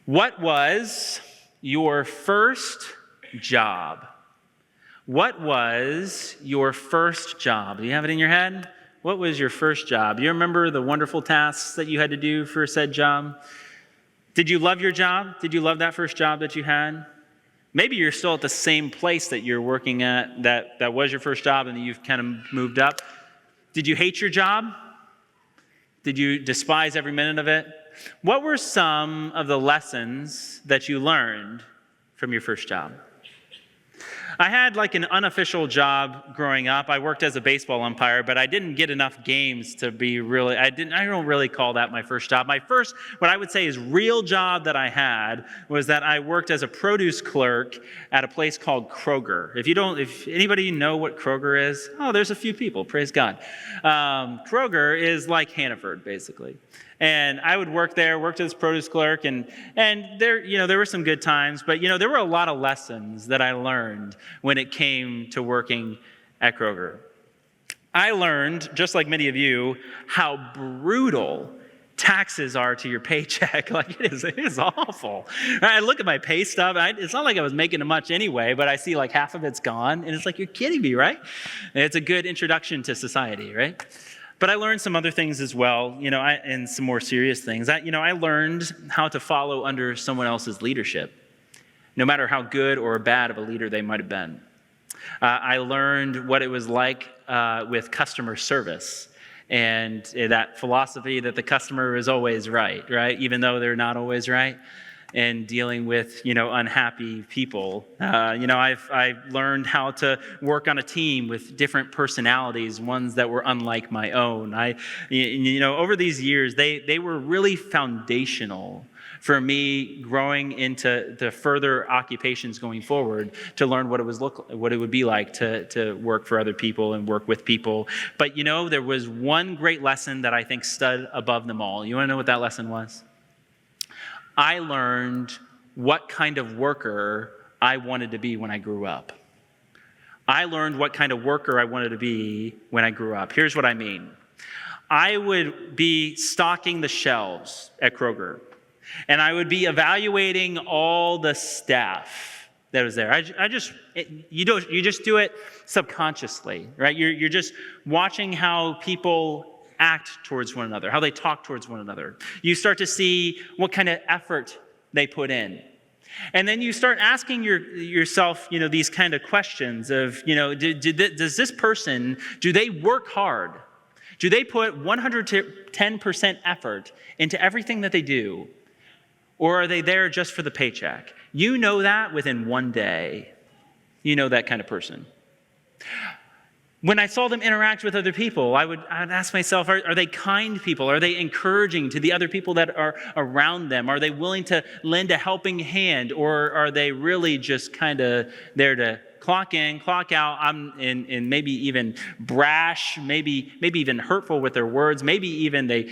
What was your first job? What was your first job? Do you have it in your head? What was your first job? You remember the wonderful tasks that you had to do for said job? Did you love your job? Did you love that first job that you had? Maybe you're still at the same place that you're working at that was your first job and you've kind of moved up. Did you hate your job? Did you despise every minute of it? What were some of the lessons that you learned from your first job? I had like an unofficial job growing up. I worked as a baseball umpire, but I didn't get enough games to be really, I don't really call that my first job. My first, what I would say is real job that I had was that I worked as a produce clerk at a place called Kroger. If anybody know what Kroger is, there's a few people, praise God. Kroger is like Hannaford, basically. And I would worked as produce clerk, and there were some good times, but there were a lot of lessons that I learned when it came to working at Kroger. I learned, just like many of you, how brutal taxes are to your paycheck. Like it is awful. I look at my pay stub. It's not like I was making much anyway, but I see like half of it's gone, and it's like, you're kidding me, right? And it's a good introduction to society, right? But I learned some other things as well, and some more serious things. I learned how to follow under someone else's leadership, no matter how good or bad of a leader they might have been. I learned what it was like with customer service and that philosophy that the customer is always right? Even though they're not always right. And dealing with, unhappy people. I've learned how to work on a team with different personalities, ones that were unlike my own. Over these years, they were really foundational for me growing into the further occupations going forward to learn what it would be like to work for other people and work with people. But, there was one great lesson that I think stood above them all. You want to know what that lesson was? I learned what kind of worker I wanted to be when I grew up. I learned what kind of worker I wanted to be when I grew up. Here's what I mean. I would be stocking the shelves at Kroger, and I would be evaluating all the staff that was there. You just do it subconsciously, right? You're just watching how people act towards one another, how they talk towards one another. You start to see what kind of effort they put in. And then you start asking yourself, these kind of questions of, does this person, do they work hard? Do they put 110% effort into everything that they do? Or are they there just for the paycheck? You know that within one day. You know that kind of person. When I saw them interact with other people, I would ask myself, are they kind people? Are they encouraging to the other people that are around them? Are they willing to lend a helping hand? Or are they really just kind of there to clock in, clock out, and maybe even brash, maybe even hurtful with their words? Maybe even they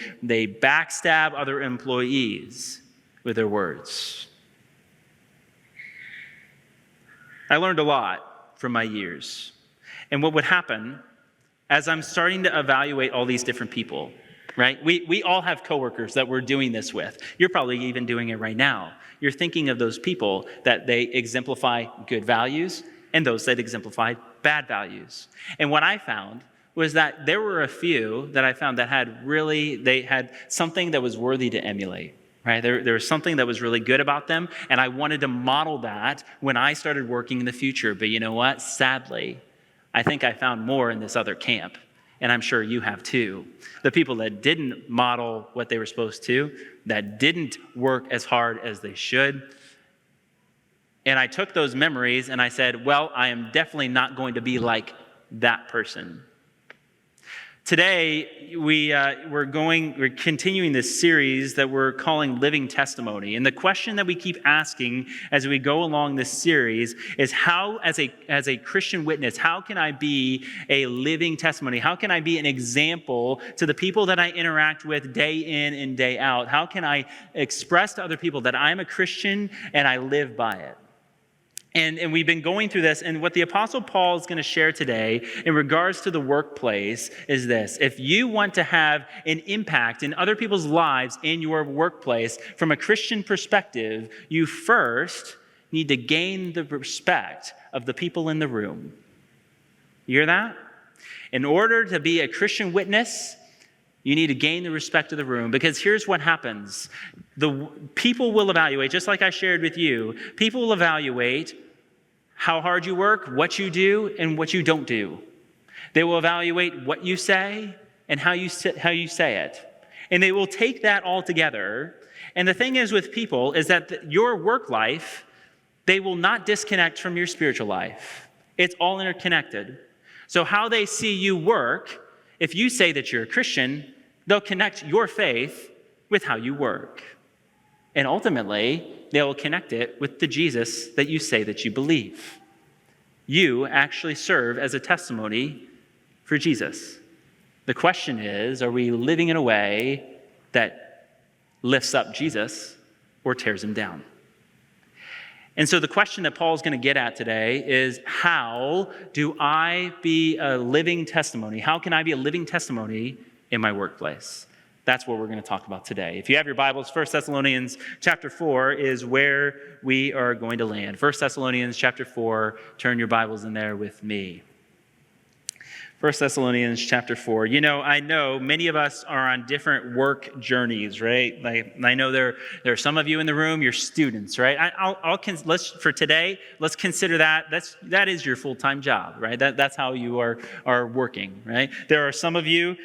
backstab other employees with their words. I learned a lot from my years. And what would happen as I'm starting to evaluate all these different people, right? We all have coworkers that we're doing this with. You're probably even doing it right now. You're thinking of those people that they exemplify good values and those that exemplify bad values. And what I found was that there were a few that I found that they had something that was worthy to emulate. Right? There was something that was really good about them, and I wanted to model that when I started working in the future. But you know what? Sadly, I think I found more in this other camp, and I'm sure you have too. The people that didn't model what they were supposed to, that didn't work as hard as they should. And I took those memories and I said, well, I am definitely not going to be like that person. Today, we're continuing this series that we're calling Living Testimony. And the question that we keep asking as we go along this series is how, as a Christian witness, how can I be a living testimony? How can I be an example to the people that I interact with day in and day out? How can I express to other people that I'm a Christian and I live by it? And we've been going through this, and what the Apostle Paul is going to share today in regards to the workplace is this. If you want to have an impact in other people's lives in your workplace from a Christian perspective, you first need to gain the respect of the people in the room. You hear that? In order to be a Christian witness, you need to gain the respect of the room, because here's what happens. The people will evaluate, just like I shared with you, people will evaluate how hard you work, what you do, and what you don't do. They will evaluate what you say and how you say it. And they will take that all together. And the thing is with people is that your work life, they will not disconnect from your spiritual life. It's all interconnected. So how they see you work, if you say that you're a Christian, they'll connect your faith with how you work. And ultimately, they will connect it with the Jesus that you say that you believe. You actually serve as a testimony for Jesus. The question is, are we living in a way that lifts up Jesus or tears him down? And so the question that Paul's going to get at today is, how do I be a living testimony? How can I be a living testimony in my workplace? That's what we're going to talk about today. If you have your Bibles, 1 Thessalonians chapter 4 is where we are going to land. 1 Thessalonians chapter 4, turn your Bibles in there with me. 1 Thessalonians chapter 4. You know, I know many of us are on different work journeys, right? Like, I know there are some of you in the room, you're students, right? For today, let's consider that is your full-time job, right? That's how you are working, right? There are some of you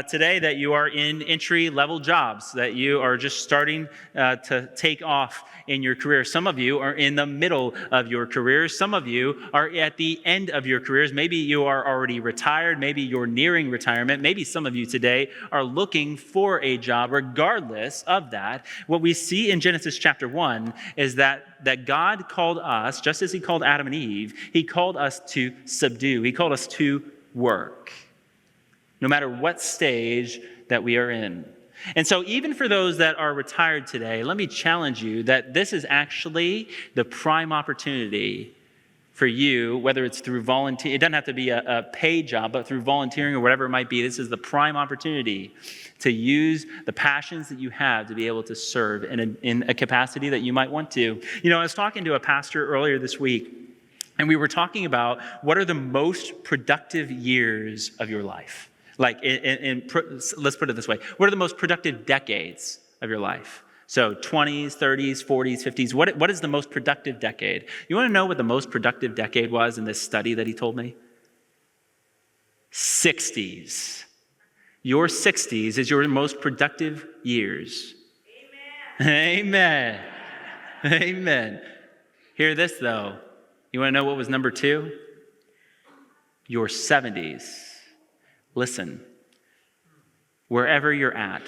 today that you are in entry-level jobs, that you are just starting to take off in your career. Some of you are in the middle of your careers. Some of you are at the end of your careers. Maybe you are already retired. Maybe you're nearing retirement. Maybe some of you today are looking for a job. Regardless of that, what we see in Genesis chapter 1 is that God called us, just as he called Adam and Eve, he called us to subdue. He called us to work, no matter what stage that we are in. And so even for those that are retired today, let me challenge you that this is actually the prime opportunity for you, whether it's through volunteer, it doesn't have to be a paid job, but through volunteering or whatever it might be, this is the prime opportunity to use the passions that you have to be able to serve in a capacity that you might want to. You know, I was talking to a pastor earlier this week, and we were talking about what are the most productive years of your life. Like, let's put it this way. What are the most productive decades of your life? So 20s, 30s, 40s, 50s. What is the most productive decade? You want to know what the most productive decade was in this study that he told me? 60s. Your 60s is your most productive years. Amen. Amen. Amen. Hear this, though. You want to know what was number 2? Your 70s. Listen, wherever you're at,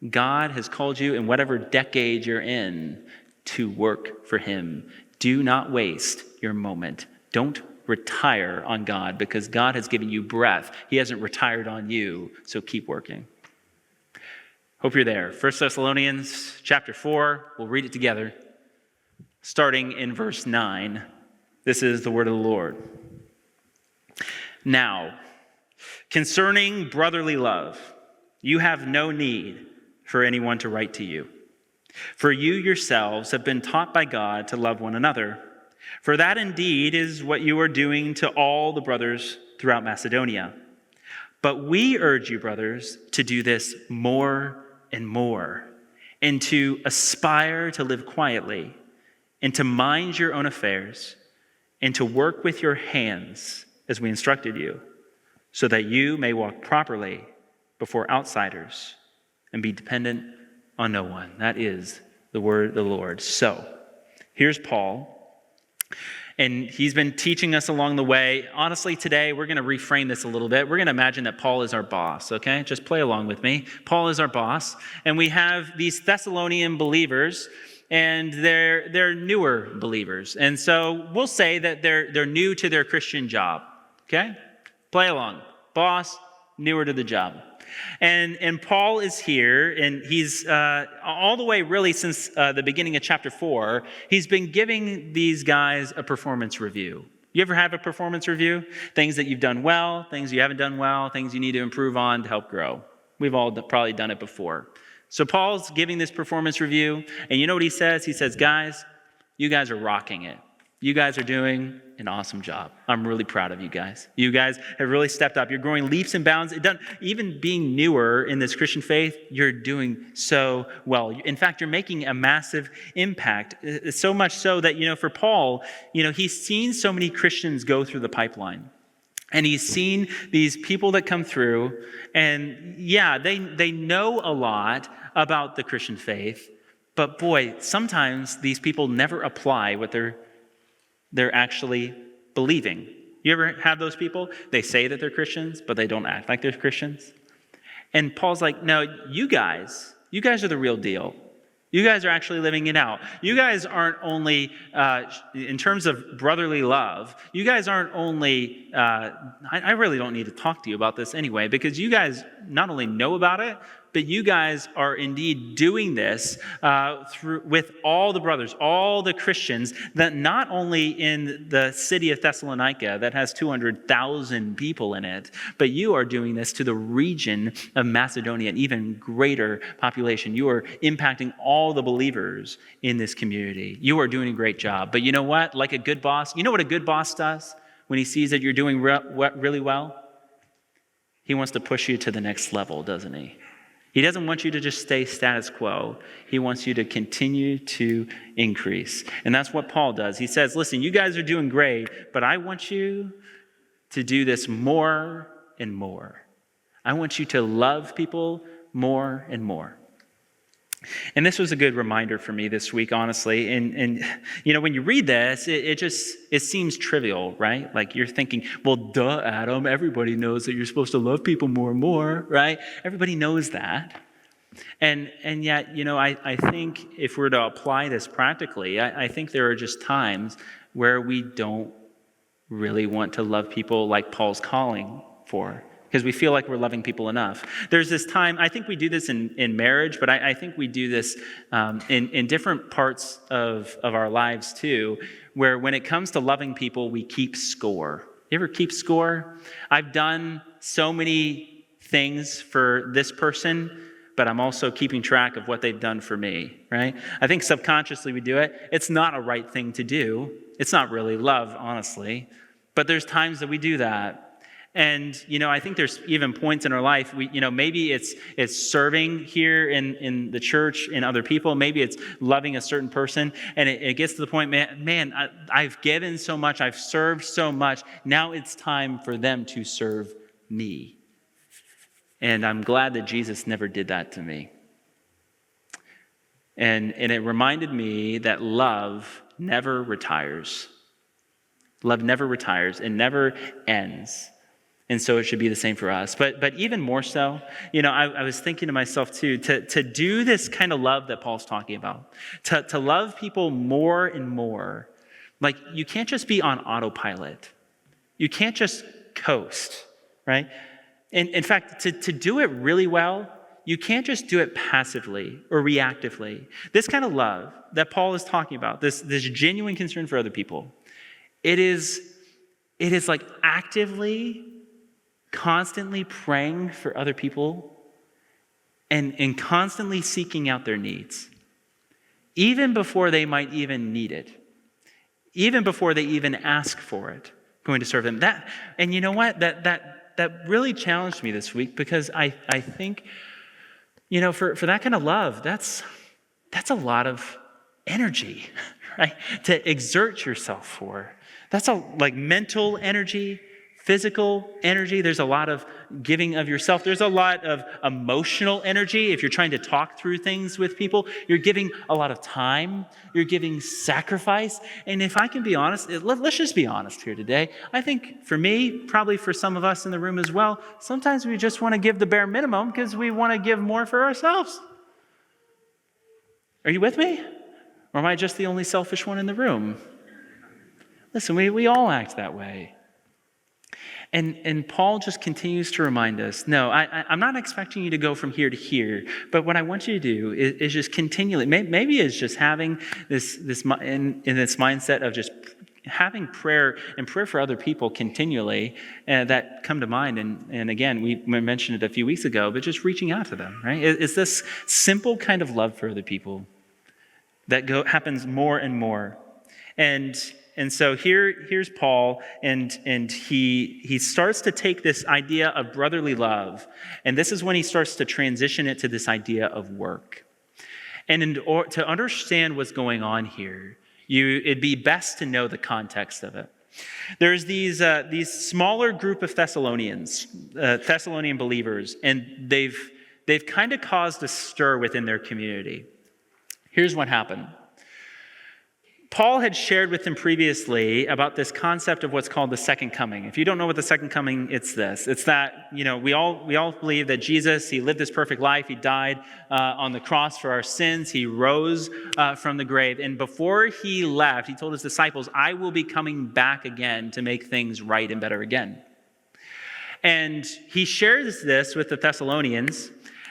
God has called you in whatever decade you're in to work for him. Do not waste your moment. Don't retire on God, because God has given you breath. He hasn't retired on you, so keep working. Hope you're there. 1 Thessalonians chapter 4, we'll read it together, starting in verse 9. This is the word of the Lord. Now, concerning brotherly love, you have no need for anyone to write to you. For you yourselves have been taught by God to love one another. For that indeed is what you are doing to all the brothers throughout Macedonia. But we urge you, brothers, to do this more and more, and to aspire to live quietly, and to mind your own affairs, and to work with your hands as we instructed you, so that you may walk properly before outsiders and be dependent on no one. That is the word of the Lord. So, here's Paul, and he's been teaching us along the way. Honestly, today, we're going to reframe this a little bit. We're going to imagine that Paul is our boss, okay? Just play along with me. Paul is our boss, and we have these Thessalonian believers, and they're newer believers. And so we'll say that they're new to their Christian job, okay? Play along. Boss, newer to the job. And Paul is here, and he's all the way really since the beginning of chapter 4, he's been giving these guys a performance review. You ever have a performance review? Things that you've done well, things you haven't done well, things you need to improve on to help grow. We've all probably done it before. So Paul's giving this performance review, and you know what he says? He says, guys, you guys are rocking it. You guys are doing an awesome job. I'm really proud of you guys. You guys have really stepped up. You're growing leaps and bounds. Even being newer in this Christian faith, you're doing so well. In fact, you're making a massive impact. So much so that, for Paul, he's seen so many Christians go through the pipeline. And he's seen these people that come through, and yeah, they know a lot about the Christian faith, but boy, sometimes these people never apply what they're actually believing. You ever have those people? They say that they're Christians, but they don't act like they're Christians. And Paul's like, no, you guys are the real deal. You guys are actually living it out. You guys aren't only, in terms of brotherly love, you guys aren't only, I really don't need to talk to you about this anyway, because you guys not only know about it, but you guys are indeed doing this with all the brothers, all the Christians, that not only in the city of Thessalonica that has 200,000 people in it, but you are doing this to the region of Macedonia, an even greater population. You are impacting all the believers in this community. You are doing a great job. But you know what? Like a good boss, you know what a good boss does when he sees that you're doing really well? He wants to push you to the next level, doesn't he? He doesn't want you to just stay status quo. He wants you to continue to increase. And that's what Paul does. He says, listen, you guys are doing great, but I want you to do this more and more. I want you to love people more and more. And this was a good reminder for me this week, honestly. And when you read this, it seems trivial, right? Like you're thinking, well, duh, Adam, everybody knows that you're supposed to love people more and more, right? Everybody knows that. And yet, I think if we're to apply this practically, I think there are just times where we don't really want to love people like Paul's calling for, because we feel like we're loving people enough. There's this time, I think we do this in marriage, but I think we do this in different parts of our lives too, where when it comes to loving people, we keep score. You ever keep score? I've done so many things for this person, but I'm also keeping track of what they've done for me, right? I think subconsciously we do it. It's not a right thing to do. It's not really love, honestly, but there's times that we do that. And, I think there's even points in our life, maybe it's serving here in the church and other people. Maybe it's loving a certain person. And it gets to the point, man, I've given so much. I've served so much. Now it's time for them to serve me. And I'm glad that Jesus never did that to me. And it reminded me that love never retires. Love never retires. It never ends. And so it should be the same for us. But even more so, I was thinking to myself too, to do this kind of love that Paul's talking about, to love people more and more, like you can't just be on autopilot. You can't just coast, right? In fact, to do it really well, you can't just do it passively or reactively. This kind of love that Paul is talking about, this genuine concern for other people, it is like actively, constantly praying for other people and constantly seeking out their needs, even before they might even need it, even before they even ask for it, going to serve them. And you know what? That really challenged me this week, because I think, for that kind of love, that's a lot of energy, right? To exert yourself for. That's like mental energy, physical energy. There's a lot of giving of yourself. There's a lot of emotional energy. If you're trying to talk through things with people, you're giving a lot of time. You're giving sacrifice. And if I can be honest, let's just be honest here today. I think for me, probably for some of us in the room as well, sometimes we just want to give the bare minimum because we want to give more for ourselves. Are you with me? Or am I just the only selfish one in the room? Listen, we all act that way. And Paul just continues to remind us, no, I'm not expecting you to go from here to here, but what I want you to do is just continually, maybe it's just having this in this mindset of just having prayer and prayer for other people continually that come to mind. And again, we mentioned it a few weeks ago, but just reaching out to them, right? It's this simple kind of love for other people that happens more and more. And so here's Paul, and he starts to take this idea of brotherly love, and this is when he starts to transition it to this idea of work. And to understand what's going on here, it'd be best to know the context of it. There's these smaller group of Thessalonian believers, and they've kind of caused a stir within their community. Here's what happened. Paul had shared with them previously about this concept of what's called the second coming. If you don't know what the second coming, it's this. It's that, we all believe that Jesus, he lived this perfect life. He died on the cross for our sins. He rose from the grave. And before he left, he told his disciples, I will be coming back again to make things right and better again. And he shares this with the Thessalonians.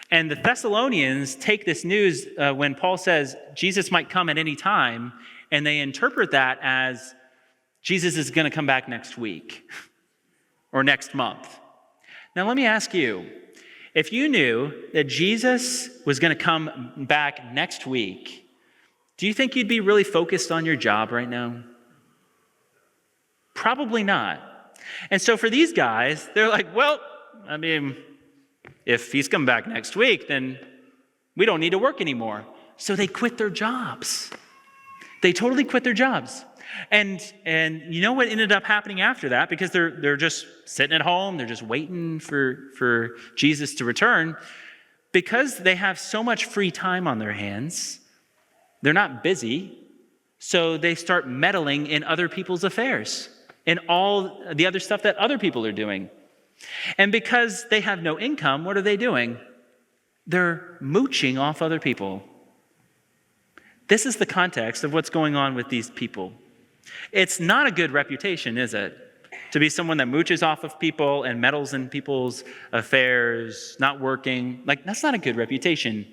And the Thessalonians take this news when Paul says Jesus might come at any time, and they interpret that as Jesus is going to come back next week or next month. Now, let me ask you, if you knew that Jesus was going to come back next week, do you think you'd be really focused on your job right now? Probably not. And so for these guys, they're like, well, if he's coming back next week, then we don't need to work anymore. So they quit their jobs. They totally quit their jobs. And you know what ended up happening after that? Because they're just sitting at home, they're just waiting for Jesus to return. Because they have so much free time on their hands, they're not busy, so they start meddling in other people's affairs and all the other stuff that other people are doing. And because they have no income, what are they doing? They're mooching off other people. This is the context of what's going on with these people. It's not a good reputation, is it? To be someone that mooches off of people and meddles in people's affairs, not working. That's not a good reputation.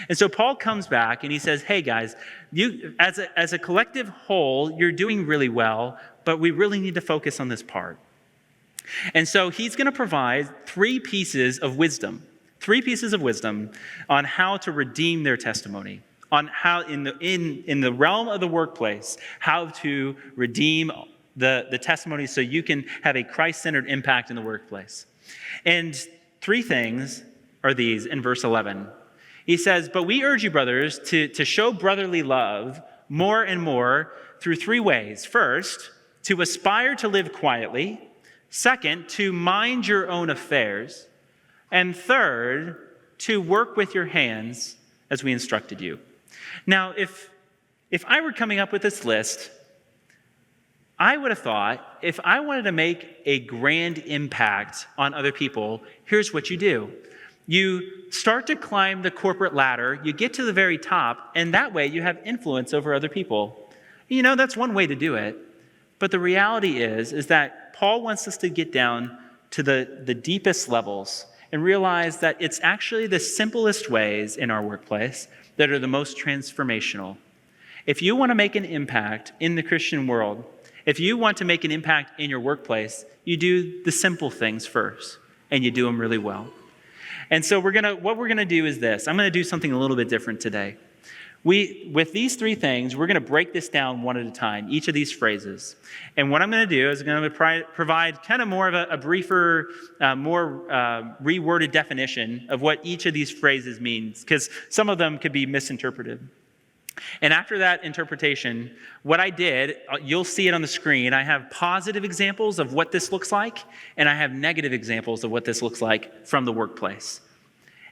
And so Paul comes back and he says, hey guys, you as a collective whole, you're doing really well, but we really need to focus on this part. And so he's going to provide three pieces of wisdom on how to redeem their testimony. On how in the realm of the workplace, how to redeem the testimony so you can have a Christ-centered impact in the workplace. And three things are these in verse 11. He says, but we urge you, brothers, to show brotherly love more and more through three ways. First, to aspire to live quietly. Second, to mind your own affairs. And third, to work with your hands as we instructed you. Now, if I were coming up with this list, I would have thought, if I wanted to make a grand impact on other people, here's what you do. You start to climb the corporate ladder, you get to the very top, and that way you have influence over other people. That's one way to do it. But the reality is that Paul wants us to get down to the deepest levels and realize that it's actually the simplest ways in our workplace that are the most transformational. If you want to make an impact in the Christian world, if you want to make an impact in your workplace, you do the simple things first, and you do them really well. And so what we're gonna do is this. I'm gonna do something a little bit different today. With these three things, we're gonna break this down one at a time, each of these phrases. And what I'm gonna do is I'm gonna provide kind of more of a briefer, more reworded definition of what each of these phrases means, because some of them could be misinterpreted. And after that interpretation, what I did, you'll see it on the screen. I have positive examples of what this looks like, and I have negative examples of what this looks like from the workplace.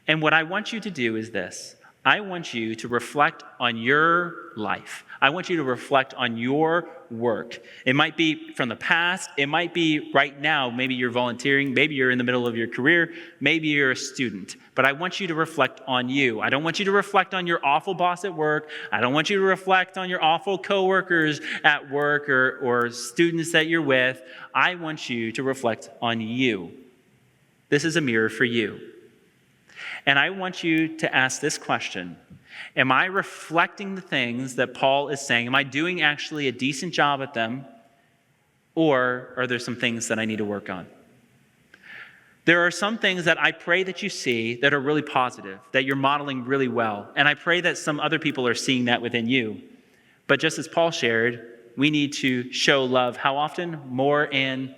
And what I want you to do is this. I want you to reflect on your life. I want you to reflect on your work. It might be from the past. It might be right now. Maybe you're volunteering. Maybe you're in the middle of your career. Maybe you're a student. But I want you to reflect on you. I don't want you to reflect on your awful boss at work. I don't want you to reflect on your awful coworkers at work or students that you're with. I want you to reflect on you. This is a mirror for you. And I want you to ask this question. Am I reflecting the things that Paul is saying? Am I doing actually a decent job at them? Or are there some things that I need to work on? There are some things that I pray that you see that are really positive, that you're modeling really well. And I pray that some other people are seeing that within you. But just as Paul shared, we need to show love. How often? More and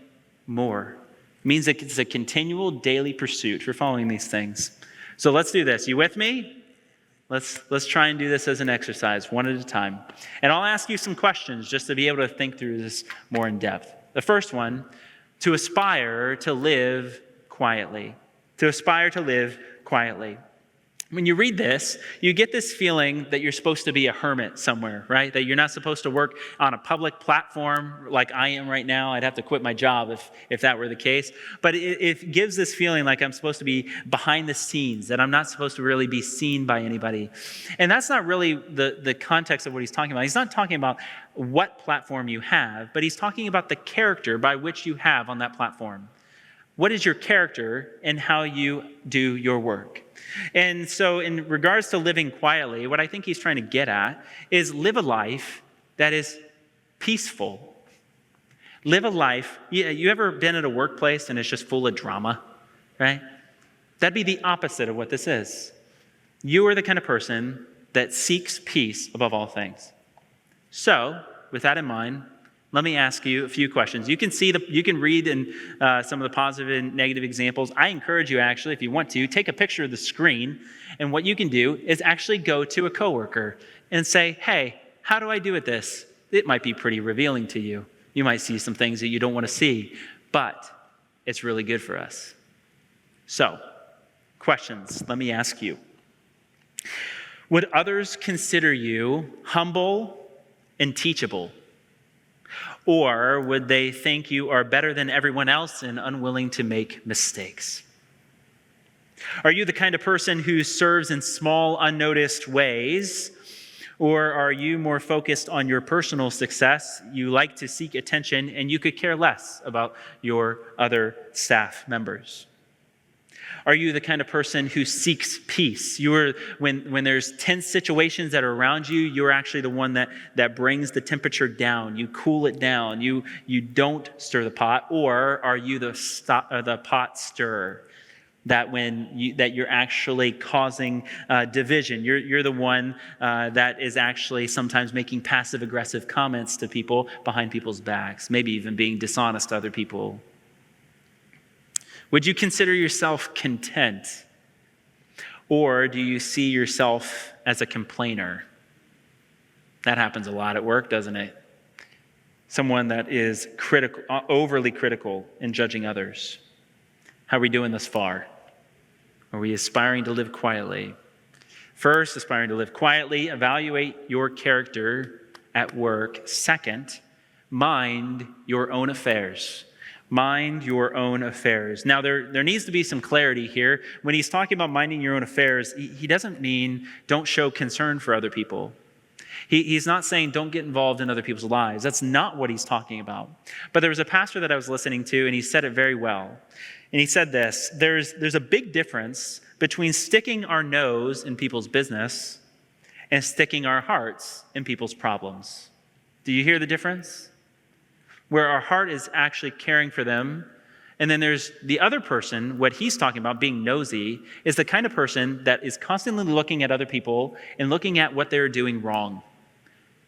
more. It means that it's a continual daily pursuit for following these things. So let's do this. You with me? Let's try and do this as an exercise, one at a time. And I'll ask you some questions just to be able to think through this more in depth. The first one, to aspire to live quietly. To aspire to live quietly. When you read this, you get this feeling that you're supposed to be a hermit somewhere, right? That you're not supposed to work on a public platform like I am right now. I'd have to quit my job if that were the case. But it gives this feeling like I'm supposed to be behind the scenes, that I'm not supposed to really be seen by anybody. And that's not really the context of what he's talking about. He's not talking about what platform you have, but he's talking about the character by which you have on that platform. What is your character and how you do your work? And so in regards to living quietly, what I think he's trying to get at is live a life that is peaceful. Live a life, you ever been at a workplace and it's just full of drama, right? That'd be the opposite of what this is. You are the kind of person that seeks peace above all things. So, with that in mind, let me ask you a few questions. You can read in some of the positive and negative examples. I encourage you actually, if you want to, take a picture of the screen. And what you can do is actually go to a coworker and say, hey, how do I do at this? It might be pretty revealing to you. You might see some things that you don't want to see, but it's really good for us. So, questions, let me ask you. Would others consider you humble and teachable? Or would they think you are better than everyone else and unwilling to make mistakes? Are you the kind of person who serves in small, unnoticed ways? Or are you more focused on your personal success? You like to seek attention and you could care less about your other staff members? Are you the kind of person who seeks peace? When there's tense situations that are around you, you're actually the one that brings the temperature down. You cool it down. You don't stir the pot. Or are you the pot stirrer? That you're actually causing division. You're the one that is actually sometimes making passive aggressive comments to people behind people's backs, maybe even being dishonest to other people. Would you consider yourself content? Or do you see yourself as a complainer? That happens a lot at work, doesn't it? Someone that is critical, overly critical in judging others. How are we doing thus far? Are we aspiring to live quietly? First, aspiring to live quietly, evaluate your character at work. Second, mind your own affairs. Mind your own affairs. Now, there needs to be some clarity here. When he's talking about minding your own affairs, he doesn't mean don't show concern for other people. He's not saying don't get involved in other people's lives. That's not what he's talking about. But there was a pastor that I was listening to, and he said it very well. And he said this, there's a big difference between sticking our nose in people's business and sticking our hearts in people's problems. Do you hear the difference? Where our heart is actually caring for them. And then there's the other person, what he's talking about, being nosy, is the kind of person that is constantly looking at other people and looking at what they're doing wrong,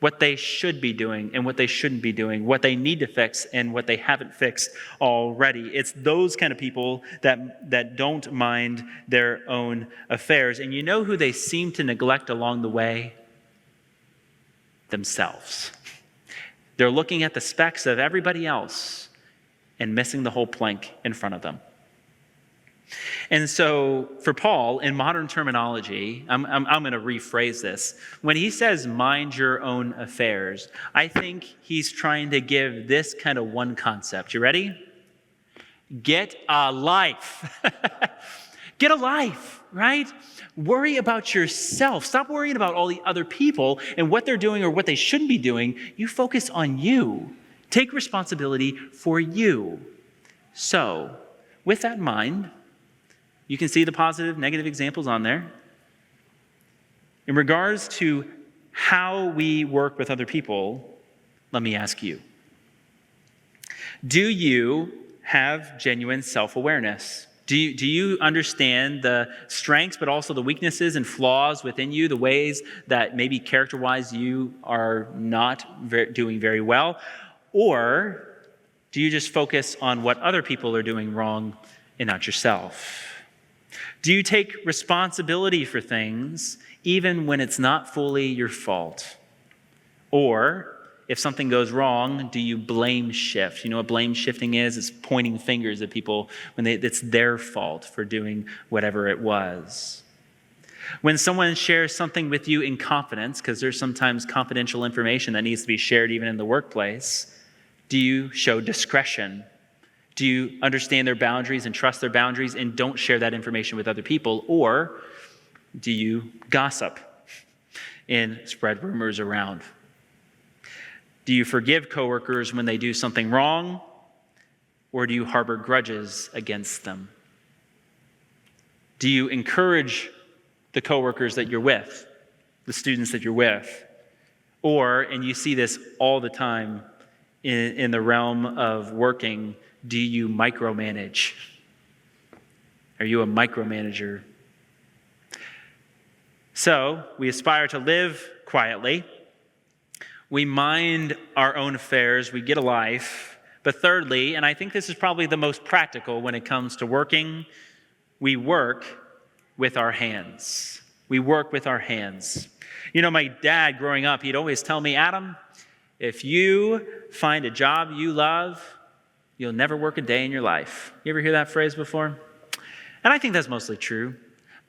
what they should be doing and what they shouldn't be doing, what they need to fix and what they haven't fixed already. It's those kind of people that don't mind their own affairs. And you know who they seem to neglect along the way? Themselves. They're looking at the specks of everybody else and missing the whole plank in front of them. And so for Paul, in modern terminology, I'm going to rephrase this. When he says mind your own affairs, I think he's trying to give this kind of one concept. You ready? Get a life. Get a life, right? Worry about yourself. Stop worrying about all the other people and what they're doing or what they shouldn't be doing. You focus on you. Take responsibility for you. So, with that in mind, you can see the positive, negative examples on there. In regards to how we work with other people, let me ask you. Do you have genuine self-awareness? Do you understand the strengths, but also the weaknesses and flaws within you, the ways that maybe character-wise you are not doing very well? Or do you just focus on what other people are doing wrong and not yourself? Do you take responsibility for things even when it's not fully your fault? Or if something goes wrong, do you blame shift? You know what blame shifting is? It's pointing fingers at people when it's their fault for doing whatever it was. When someone shares something with you in confidence, because there's sometimes confidential information that needs to be shared even in the workplace, do you show discretion? Do you understand their boundaries and trust their boundaries and don't share that information with other people? Or do you gossip and spread rumors around? Do you forgive coworkers when they do something wrong? Or do you harbor grudges against them? Do you encourage the coworkers that you're with, the students that you're with? Or, and you see this all the time in the realm of working, do you micromanage? Are you a micromanager? So, we aspire to live quietly. We mind our own affairs. We get a life. But thirdly, and I think this is probably the most practical when it comes to working, we work with our hands. We work with our hands. You know, my dad growing up, he'd always tell me, Adam, if you find a job you love, you'll never work a day in your life. You ever hear that phrase before? And I think that's mostly true.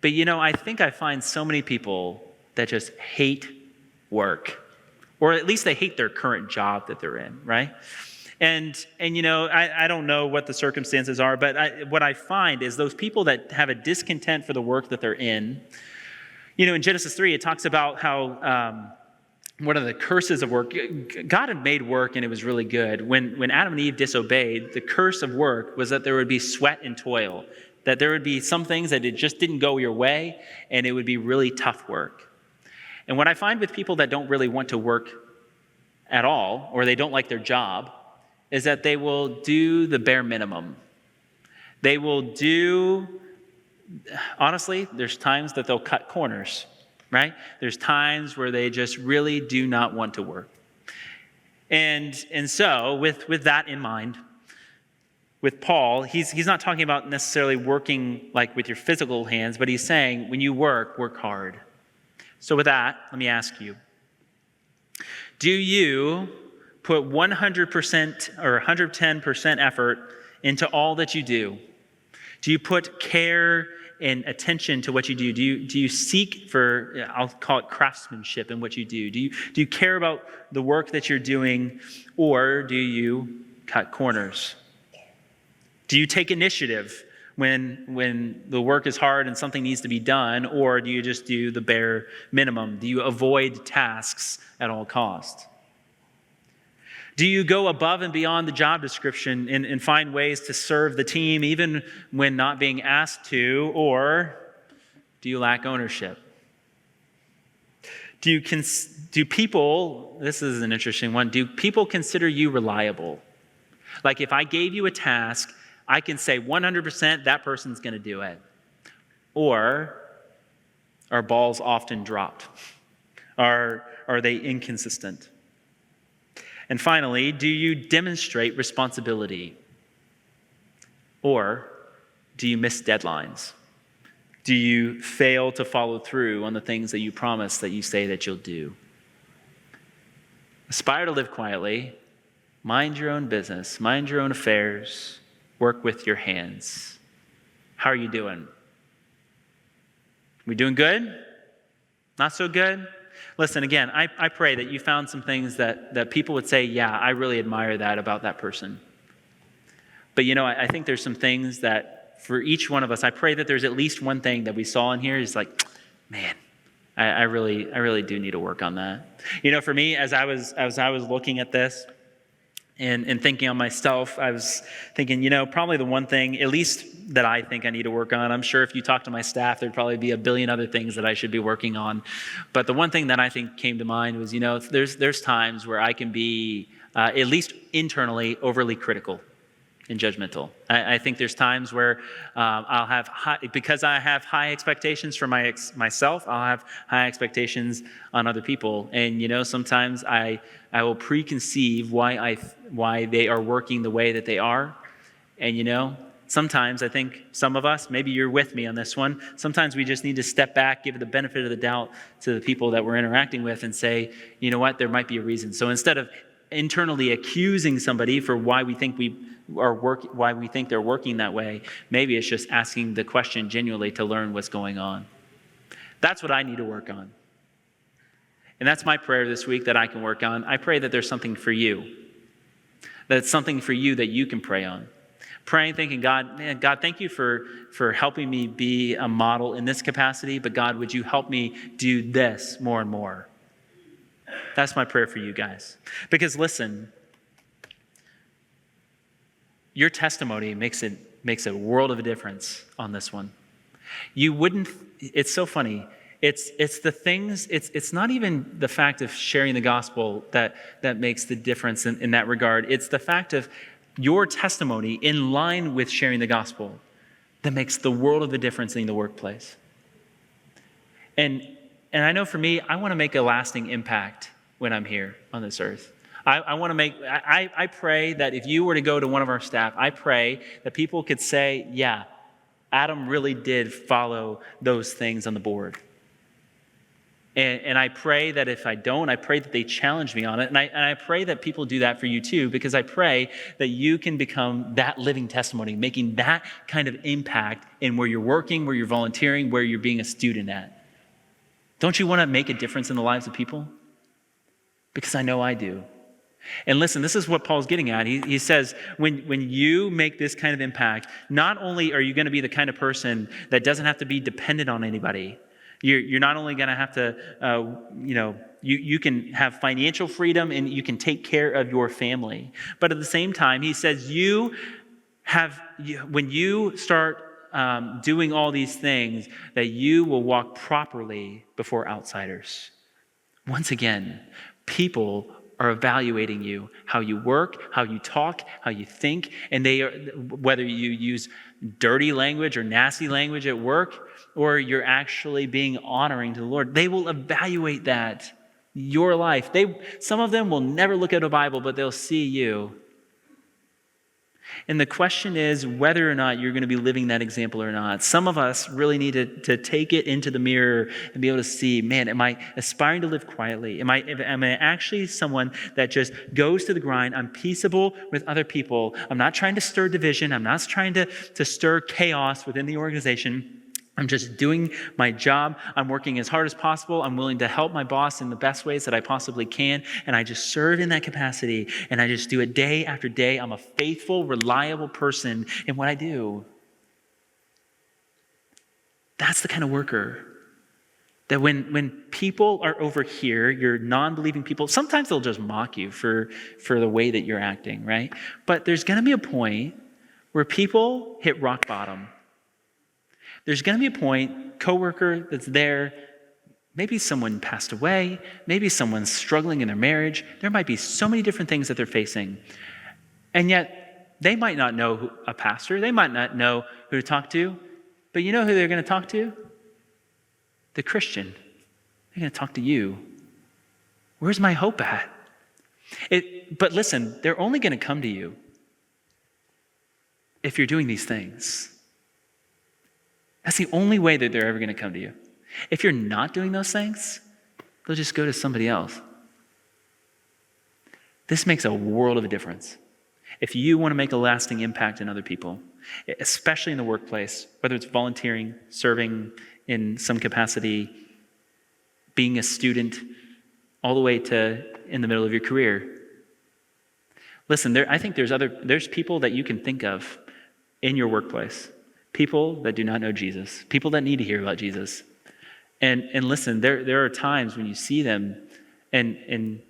But you know, I think I find so many people that just hate work. Or at least they hate their current job that they're in, right? And you know, I don't know what the circumstances are, but what I find is those people that have a discontent for the work that they're in, you know, in Genesis 3, it talks about how one of the curses of work, God had made work and it was really good. When Adam and Eve disobeyed, the curse of work was that there would be sweat and toil, that there would be some things that it just didn't go your way, and it would be really tough work. And what I find with people that don't really want to work at all, or they don't like their job, is that they will do the bare minimum. They will do, honestly, there's times that they'll cut corners, right? There's times where they just really do not want to work. And so with that in mind, with Paul, he's not talking about necessarily working like with your physical hands, but he's saying when you work hard. So with that, let me ask you, do you put 100% or 110% effort into all that you do? Do you put care and attention to what you do? Do you seek for, I'll call it craftsmanship in what you do? Do you care about the work that you're doing, or do you cut corners? Do you take initiative when the work is hard and something needs to be done, or do you just do the bare minimum? Do you avoid tasks at all costs? Do you go above and beyond the job description and find ways to serve the team even when not being asked to, or do you lack ownership? Do people, this is an interesting one, do people consider you reliable? Like if I gave you a task, I can say 100% that person's going to do it. Or are balls often dropped? Are they inconsistent? And finally, do you demonstrate responsibility? Or do you miss deadlines? Do you fail to follow through on the things that you promise that you say that you'll do? Aspire to live quietly. Mind your own business. Mind your own affairs. Work with your hands. How are you doing? We doing good? Not so good? Listen, again, I pray that you found some things that people would say, yeah, I really admire that about that person. But I think there's some things that for each one of us, I pray that there's at least one thing that we saw in here is like, man, I really do need to work on that. For me, as I was looking at this and thinking on myself, I was thinking, probably the one thing, at least that I think I need to work on. I'm sure if you talk to my staff, there'd probably be a billion other things that I should be working on. But the one thing that I think came to mind was, there's times where I can be, at least internally, overly critical and judgmental. I think there's times where I'll have because I have high expectations for myself, I'll have high expectations on other people. And, sometimes I will preconceive why they are working the way that they are. And, sometimes I think some of us, maybe you're with me on this one, sometimes we just need to step back, give the benefit of the doubt to the people that we're interacting with and say, you know what, there might be a reason. So instead of internally accusing somebody for why we think they're working that way, maybe it's just asking the question genuinely to learn what's going on. That's what I need to work on. And that's my prayer this week that I can work on. I pray that there's something for you. That it's something for you that you can pray on. Praying, thinking, God, thank you for helping me be a model in this capacity, but God, would you help me do this more and more? That's my prayer for you guys. Because listen, your testimony makes a world of a difference on this one. It's so funny. It's the things, it's not even the fact of sharing the gospel that makes the difference in that regard. It's the fact of your testimony in line with sharing the gospel that makes the world of a difference in the workplace. And I know for me, I want to make a lasting impact when I'm here on this earth. I pray that if you were to go to one of our staff, I pray that people could say, yeah, Adam really did follow those things on the board. And I pray that if I don't, I pray that they challenge me on it. And I pray that people do that for you too, because I pray that you can become that living testimony, making that kind of impact in where you're working, where you're volunteering, where you're being a student at. Don't you want to make a difference in the lives of people? Because I know I do. And listen, this is what Paul's getting at. He says, when you make this kind of impact, not only are you going to be the kind of person that doesn't have to be dependent on anybody, you're not only going to have to, you can have financial freedom and you can take care of your family. But at the same time, he says when you start doing all these things, that you will walk properly before outsiders. Once again, people are evaluating you, how you work, how you talk, how you think, and whether you use dirty language or nasty language at work, or you're actually being honoring to the Lord. They will evaluate that, your life. Some of them will never look at a Bible, but they'll see you. And the question is whether or not you're going to be living that example or not. Some of us really need to take it into the mirror and be able to see, man, am I aspiring to live quietly? Am I actually someone that just goes to the grind? I'm peaceable with other people. I'm not trying to stir division. I'm not trying to stir chaos within the organization. I'm just doing my job. I'm working as hard as possible. I'm willing to help my boss in the best ways that I possibly can. And I just serve in that capacity. And I just do it day after day. I'm a faithful, reliable person in what I do. That's the kind of worker that when people are over here, you're non-believing people, sometimes they'll just mock you for the way that you're acting, right? But there's going to be a point where people hit rock bottom. There's going to be a point, coworker that's there, maybe someone passed away, maybe someone's struggling in their marriage. There might be so many different things that they're facing. And yet, they might not know a pastor. They might not know who to talk to. But you know who they're going to talk to? The Christian. They're going to talk to you. Where's my hope at? But listen, they're only going to come to you if you're doing these things. That's the only way that they're ever going to come to you. If you're not doing those things, they'll just go to somebody else. This makes a world of a difference. If you want to make a lasting impact in other people, especially in the workplace, whether it's volunteering, serving in some capacity, being a student, all the way to in the middle of your career. Listen, I think there's people that you can think of in your workplace, people that do not know Jesus, people that need to hear about Jesus. And listen, there are times when you see them, and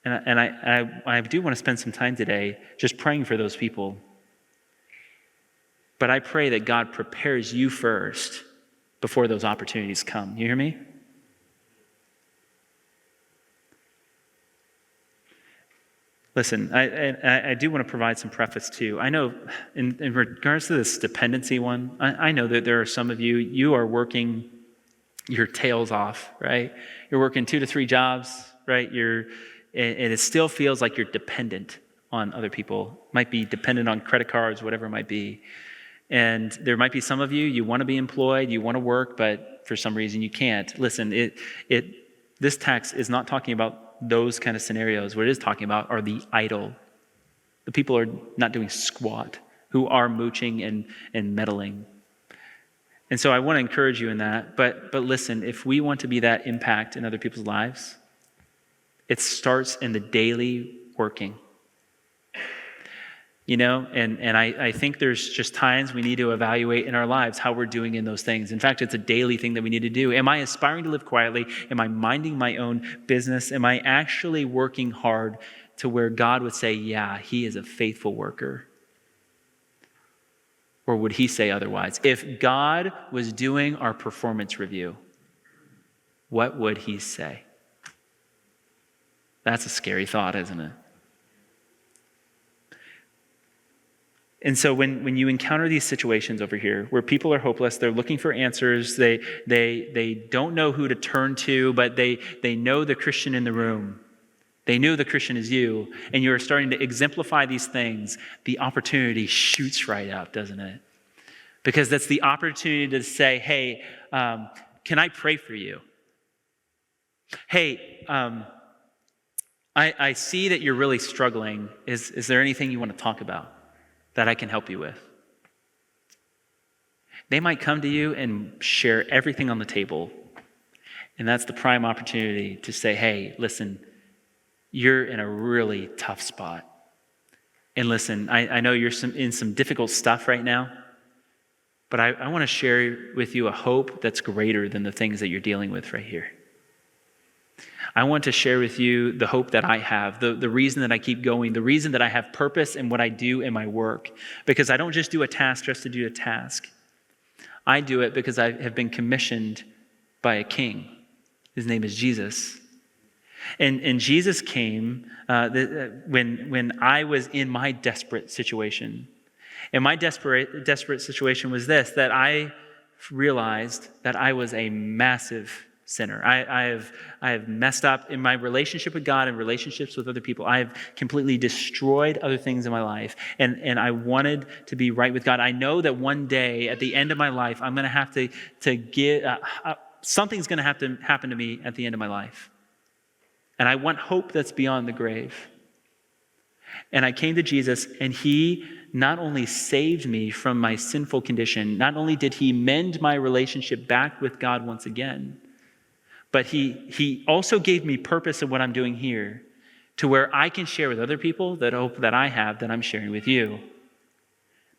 I do want to spend some time today just praying for those people. But I pray that God prepares you first before those opportunities come. You hear me? Listen, I do want to provide some preface too. I know in regards to this dependency one, I know that there are some of you are working your tails off, right? You're working 2 to 3 jobs, right? And it still feels like you're dependent on other people. Might be dependent on credit cards, whatever it might be. And there might be some of you want to be employed, you want to work, but for some reason you can't. Listen, this text is not talking about those kind of scenarios. What it is talking about are the idle. The people are not doing squat, who are mooching and meddling. And so I want to encourage you in that. But listen, if we want to be that impact in other people's lives, it starts in the daily working. You know, and I think there's just times we need to evaluate in our lives how we're doing in those things. In fact, it's a daily thing that we need to do. Am I aspiring to live quietly? Am I minding my own business? Am I actually working hard to where God would say, yeah, he is a faithful worker? Or would he say otherwise? If God was doing our performance review, what would he say? That's a scary thought, isn't it? And so when you encounter these situations over here where people are hopeless, they're looking for answers, they don't know who to turn to, but they know the Christian in the room. They knew the Christian is you, and you're starting to exemplify these things, the opportunity shoots right up, doesn't it? Because that's the opportunity to say, hey, can I pray for you? Hey, I see that you're really struggling. Is there anything you want to talk about that I can help you with? They might come to you and share everything on the table. And that's the prime opportunity to say, hey, listen, you're in a really tough spot. And listen, I know you're in some difficult stuff right now, but I want to share with you a hope that's greater than the things that you're dealing with right here. I want to share with you the hope that I have, the reason that I keep going, the reason that I have purpose in what I do in my work. Because I don't just do a task just to do a task. I do it because I have been commissioned by a king. His name is Jesus. And Jesus came when I was in my desperate situation. And my desperate situation was this, that I realized that I was a massive sinner. I have messed up in my relationship with God and relationships with other people. I have completely destroyed other things in my life. And I wanted to be right with God. I know that one day at the end of my life, I'm going to have to get, something's going to have to happen to me at the end of my life. And I want hope that's beyond the grave. And I came to Jesus, and he not only saved me from my sinful condition, not only did he mend my relationship back with God once again, but he also gave me purpose in what I'm doing here, to where I can share with other people that hope that I have that I'm sharing with you.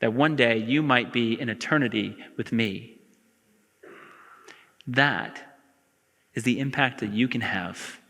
That one day you might be in eternity with me. That is the impact that you can have